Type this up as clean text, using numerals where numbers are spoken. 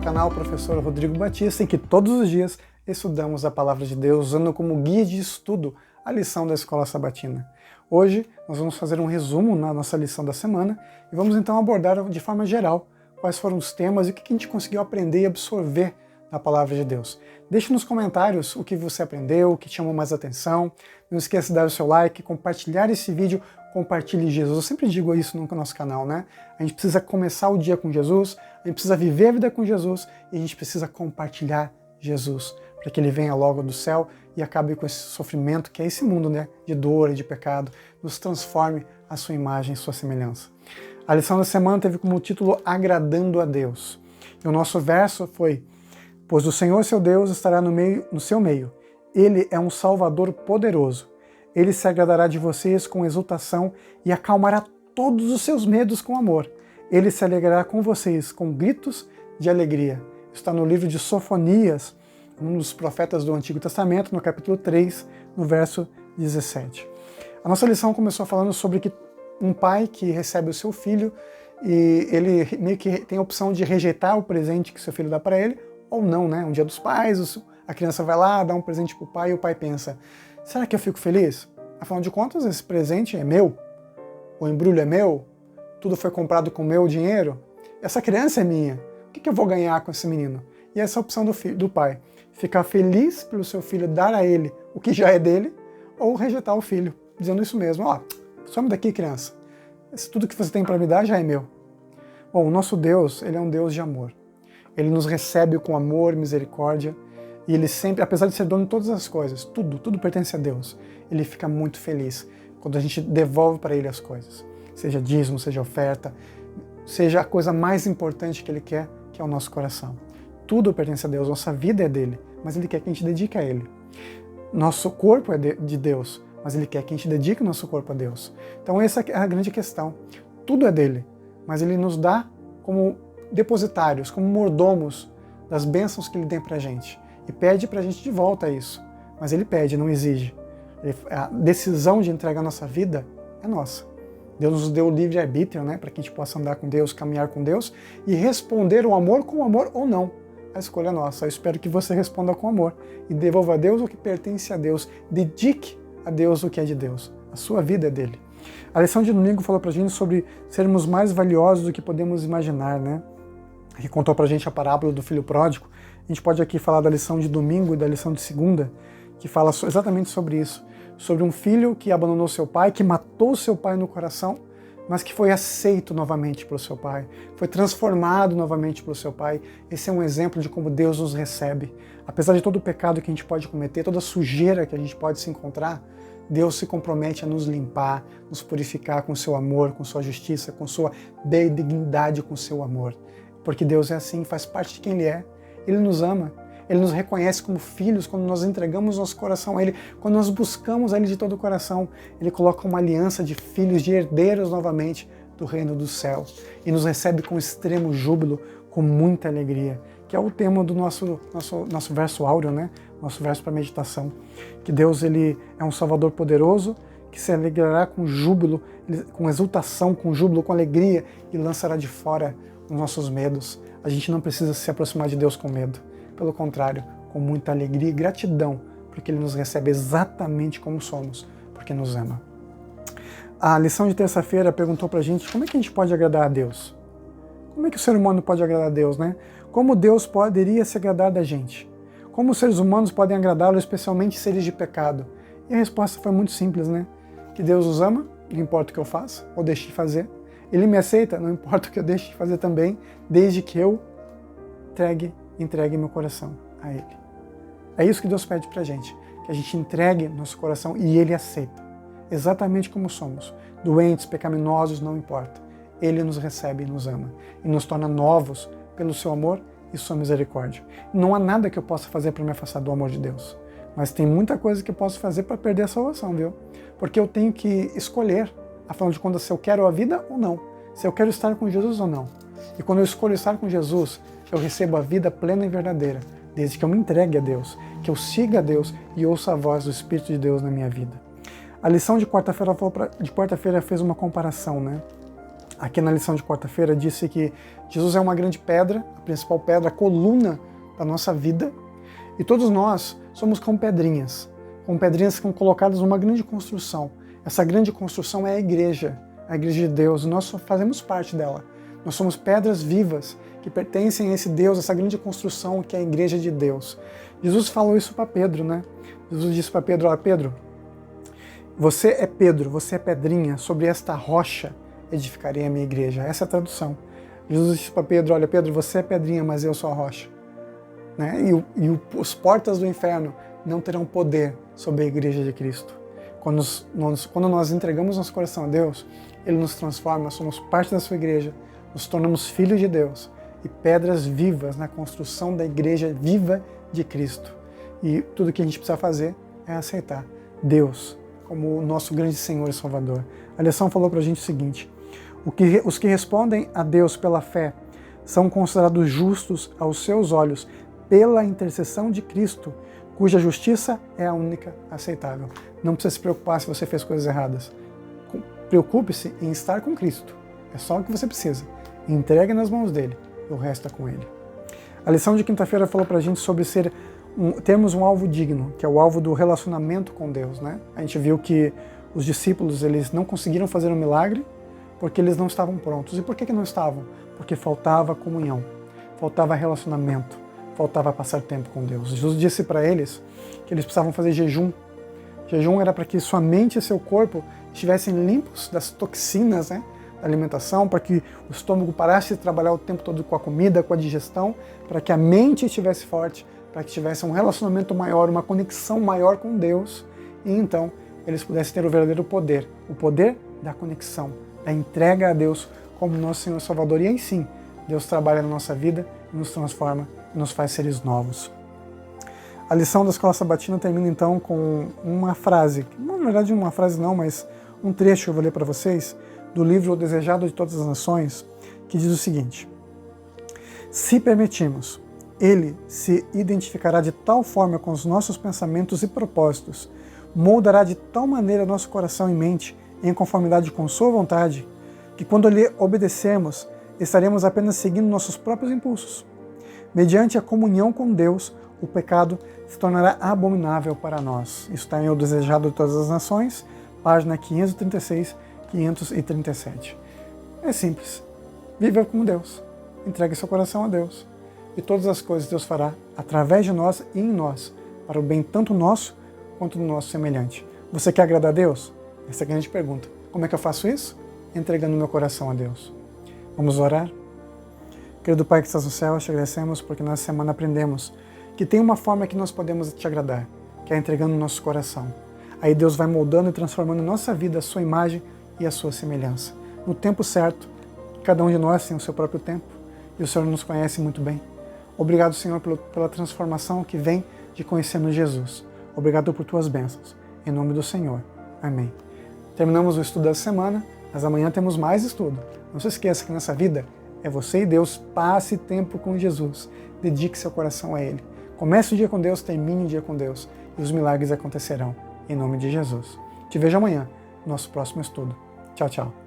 canal Professor Rodrigo Batista, em que todos os dias estudamos a Palavra de Deus, usando como guia de estudo a lição da Escola Sabatina. Hoje nós vamos fazer um resumo na nossa lição da semana e vamos então abordar de forma geral quais foram os temas e o que a gente conseguiu aprender e absorver da Palavra de Deus. Deixe nos comentários o que você aprendeu, o que te chamou mais atenção. Não esqueça de dar o seu like, compartilhar esse vídeo, compartilhe Jesus. Eu sempre digo isso no nosso canal, né? A gente precisa começar o dia com Jesus, a gente precisa viver a vida com Jesus e a gente precisa compartilhar Jesus, para que ele venha logo do céu e acabe com esse sofrimento que é esse mundo, né, de dor e de pecado, nos transforme à sua imagem e sua semelhança. A lição da semana teve como título Agradando a Deus. E o nosso verso foi: pois o Senhor seu Deus estará no seu meio. Ele é um Salvador poderoso. Ele se agradará de vocês com exultação e acalmará todos os seus medos com amor. Ele se alegrará com vocês com gritos de alegria. Está no livro de Sofonias, um dos profetas do Antigo Testamento, no capítulo 3, no verso 17. A nossa lição começou falando sobre que um pai que recebe o seu filho e ele meio que tem a opção de rejeitar o presente que seu filho dá para ele, ou não, né? Um dia dos pais, a criança vai lá, dá um presente para o pai e o pai pensa: será que eu fico feliz? Afinal de contas, esse presente é meu, o embrulho é meu, tudo foi comprado com o meu dinheiro, essa criança é minha, o que eu vou ganhar com esse menino? E essa é a opção do pai: ficar feliz pelo seu filho dar a ele o que já é dele, ou rejeitar o filho, dizendo isso mesmo: ó, some daqui, criança, tudo que você tem para me dar já é meu. Bom, o nosso Deus, ele é um Deus de amor. Ele nos recebe com amor, misericórdia, e ele sempre, apesar de ser dono de todas as coisas, tudo pertence a Deus, ele fica muito feliz quando a gente devolve para ele as coisas. Seja dízimo, seja oferta, seja a coisa mais importante que ele quer, que é o nosso coração. Tudo pertence a Deus, nossa vida é dele, mas ele quer que a gente dedique a ele. Nosso corpo é de Deus, mas ele quer que a gente dedique o nosso corpo a Deus. Então essa é a grande questão. Tudo é dele, mas ele nos dá como depositários, como mordomos das bênçãos que ele tem pra gente. E pede pra gente de volta isso. Mas ele pede, não exige. A decisão de entregar a nossa vida é nossa. Deus nos deu o livre-arbítrio, né, para que a gente possa andar com Deus, caminhar com Deus e responder o amor com amor ou não. A escolha é nossa. Eu espero que você responda com amor e devolva a Deus o que pertence a Deus. Dedique a Deus o que é de Deus. A sua vida é dele. A lição de domingo falou pra gente sobre sermos mais valiosos do que podemos imaginar, né? Que contou pra gente a parábola do filho pródigo. A gente pode aqui falar da lição de domingo e da lição de segunda, que fala exatamente sobre isso. Sobre um filho que abandonou seu pai, que matou seu pai no coração, mas que foi aceito novamente pelo seu pai, foi transformado novamente pelo seu pai. Esse é um exemplo de como Deus nos recebe. Apesar de todo o pecado que a gente pode cometer, toda a sujeira que a gente pode se encontrar, Deus se compromete a nos limpar, nos purificar com seu amor, com sua justiça, com sua dignidade, com seu amor. Porque Deus é assim, faz parte de quem Ele é. Ele nos ama, Ele nos reconhece como filhos quando nós entregamos nosso coração a Ele, quando nós buscamos a Ele de todo o coração. Ele coloca uma aliança de filhos, de herdeiros novamente do reino do céu e nos recebe com extremo júbilo, com muita alegria, que é o tema do nosso verso áureo, né? Nosso verso para meditação. Que Deus, Ele é um Salvador poderoso, que se alegrará com júbilo, com exultação, com júbilo, com alegria e lançará de fora os nossos medos. A gente não precisa se aproximar de Deus com medo. Pelo contrário, com muita alegria e gratidão, porque Ele nos recebe exatamente como somos, porque nos ama. A lição de terça-feira perguntou pra gente como é que a gente pode agradar a Deus. Como é que o ser humano pode agradar a Deus, né? Como Deus poderia se agradar da gente? Como os seres humanos podem agradá-lo, especialmente seres de pecado? E a resposta foi muito simples, né? Que Deus os ama, não importa o que eu faça ou deixe de fazer. Ele me aceita, não importa o que eu deixe de fazer também, desde que eu entregue meu coração a Ele. É isso que Deus pede pra gente, que a gente entregue nosso coração e Ele aceita, exatamente como somos, doentes, pecaminosos, não importa. Ele nos recebe e nos ama, e nos torna novos pelo seu amor e sua misericórdia. Não há nada que eu possa fazer para me afastar do amor de Deus, mas tem muita coisa que eu posso fazer para perder a salvação, viu? Porque eu tenho que escolher, afinal de contas, se eu quero a vida ou não, se eu quero estar com Jesus ou não. E quando eu escolho estar com Jesus, eu recebo a vida plena e verdadeira, desde que eu me entregue a Deus, que eu siga a Deus e ouça a voz do Espírito de Deus na minha vida. A lição de quarta-feira fez uma comparação, né? aqui na lição de quarta-feira, disse que Jesus é uma grande pedra, a principal pedra, a coluna da nossa vida, e todos nós somos como pedrinhas que são colocadas numa grande construção. Essa grande construção é a igreja de Deus, e nós fazemos parte dela. Nós somos pedras vivas que pertencem a esse Deus, essa grande construção que é a igreja de Deus. Jesus falou isso para Pedro, né? Jesus disse para Pedro, olha, Pedro, você é Pedro, você é pedrinha, sobre esta rocha edificarei a minha igreja. Essa é a tradução. Jesus disse para Pedro, olha, Pedro, você é pedrinha, mas eu sou a rocha. Né? Os portas do inferno não terão poder sobre a igreja de Cristo. Quando nós entregamos nosso coração a Deus, Ele nos transforma, somos parte da sua igreja, nos tornamos filhos de Deus e pedras vivas na construção da igreja viva de Cristo. E tudo que a gente precisa fazer é aceitar Deus como o nosso grande Senhor e Salvador. A lição falou para a gente o seguinte, os que respondem a Deus pela fé são considerados justos aos seus olhos pela intercessão de Cristo, cuja justiça é a única aceitável. Não precisa se preocupar se você fez coisas erradas. Preocupe-se em estar com Cristo. É só o que você precisa. Entregue nas mãos dele e o resto é com ele. A lição de quinta-feira falou para a gente sobre termos um alvo digno, que é o alvo do relacionamento com Deus. Né? A gente viu que os discípulos eles não conseguiram fazer um milagre porque eles não estavam prontos. E por que não estavam? Porque faltava comunhão, faltava relacionamento, faltava passar tempo com Deus. Jesus disse para eles que eles precisavam fazer jejum. Jejum era para que sua mente e seu corpo estivessem limpos das toxinas, né, da alimentação, para que o estômago parasse de trabalhar o tempo todo com a comida, com a digestão, para que a mente estivesse forte, para que tivesse um relacionamento maior, uma conexão maior com Deus, e então eles pudessem ter o verdadeiro poder, o poder da conexão, da entrega a Deus como nosso Senhor e Salvador. E aí sim, Deus trabalha na nossa vida, nos transforma e nos faz seres novos. A lição da Escola Sabatina termina então com uma frase, na verdade uma frase não, mas um trecho que eu vou ler para vocês, do livro O Desejado de Todas as Nações, que diz o seguinte: se permitirmos, Ele se identificará de tal forma com os nossos pensamentos e propósitos, moldará de tal maneira nosso coração e mente em conformidade com sua vontade, que quando lhe obedecermos, estaremos apenas seguindo nossos próprios impulsos. Mediante a comunhão com Deus, o pecado se tornará abominável para nós. Isso está em O Desejado de Todas as Nações, página 536, 537. É simples. Viva com Deus. Entregue seu coração a Deus. E todas as coisas Deus fará através de nós e em nós, para o bem tanto nosso quanto do nosso semelhante. Você quer agradar a Deus? Essa é a grande pergunta. Como é que eu faço isso? Entregando meu coração a Deus. Vamos orar? Querido Pai que estás no céu, te agradecemos porque nessa semana aprendemos que tem uma forma que nós podemos te agradar, que é entregando o nosso coração. Aí Deus vai moldando e transformando em nossa vida a sua imagem e a sua semelhança. No tempo certo, cada um de nós tem o seu próprio tempo, e o Senhor nos conhece muito bem. Obrigado, Senhor, pela transformação que vem de conhecermos Jesus. Obrigado por tuas bênçãos. Em nome do Senhor. Amém. Terminamos o estudo da semana, mas amanhã temos mais estudo. Não se esqueça que nessa vida é você e Deus. Passe tempo com Jesus. Dedique seu coração a Ele. Comece o dia com Deus, termine o dia com Deus. E os milagres acontecerão. Em nome de Jesus. Te vejo amanhã, no nosso próximo estudo. Tchau, tchau.